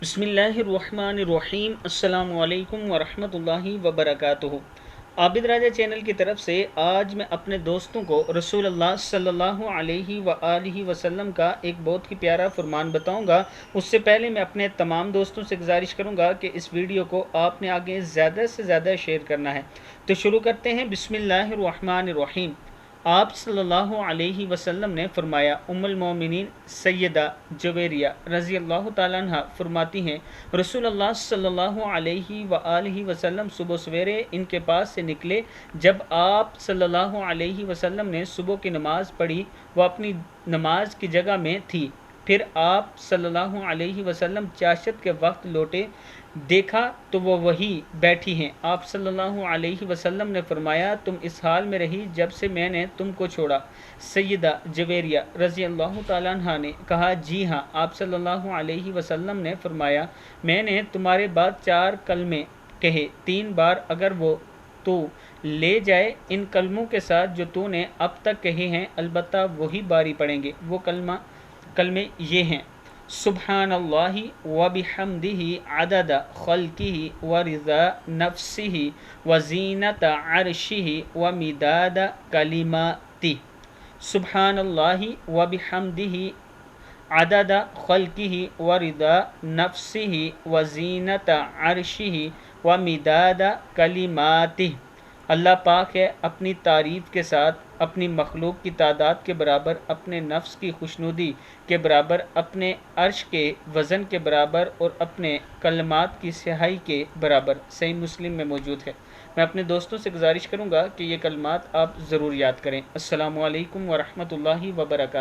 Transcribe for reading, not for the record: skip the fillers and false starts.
بسم اللہ الرحمن الرحیم۔ السلام علیکم ورحمۃ اللہ وبرکاتہ۔ عابد راجہ چینل کی طرف سے آج میں اپنے دوستوں کو رسول اللہ صلی اللہ علیہ وآلہ وسلم کا ایک بہت ہی پیارا فرمان بتاؤں گا۔ اس سے پہلے میں اپنے تمام دوستوں سے گزارش کروں گا کہ اس ویڈیو کو آپ نے آگے زیادہ سے زیادہ شیئر کرنا ہے۔ تو شروع کرتے ہیں۔ بسم اللہ الرحمن الرحیم۔ آپ صلی اللہ علیہ وسلم نے فرمایا، ام المومنین سیدہ جویریہ رضی اللہ تعالیٰ عنہ فرماتی ہیں، رسول اللہ صلی اللہ علیہ وآلہ وسلم صبح سویرے ان کے پاس سے نکلے۔ جب آپ صلی اللہ علیہ وسلم نے صبح کی نماز پڑھی، وہ اپنی نماز کی جگہ میں تھی۔ پھر آپ صلی اللہ علیہ وسلم چاشت کے وقت لوٹے، دیکھا تو وہ وہی بیٹھی ہیں۔ آپ صلی اللہ علیہ وسلم نے فرمایا، تم اس حال میں رہی جب سے میں نے تم کو چھوڑا۔ سیدہ جویریہ رضی اللہ تعالیٰ عنہ نے کہا، جی ہاں۔ آپ صلی اللہ علیہ وسلم نے فرمایا، میں نے تمہارے بعد 4 کلمے کہے، 3 بار اگر وہ تو لے جائے ان کلموں کے ساتھ جو تو نے اب تک کہے ہیں، البتہ وہی باری پڑیں گے۔ وہ کلمے یہ ہیں، سبحان اللہ وبحمدہ عدد خلقہ ورضا نفسہ وزینت عرشہ ومداد کلماتہ۔ سبحان اللہ وبحمدہ عدد خلقہ ورضا نفسہ وزینت عرشہ ومداد کلماتہ۔ اللہ پاک ہے اپنی تعریف کے ساتھ، اپنی مخلوق کی تعداد کے برابر، اپنے نفس کی خوشنودی کے برابر، اپنے عرش کے وزن کے برابر اور اپنے کلمات کی سیاہی کے برابر۔ صحیح مسلم میں موجود ہے۔ میں اپنے دوستوں سے گزارش کروں گا کہ یہ کلمات آپ ضرور یاد کریں۔ السلام علیکم ورحمۃ اللہ وبرکاتہ۔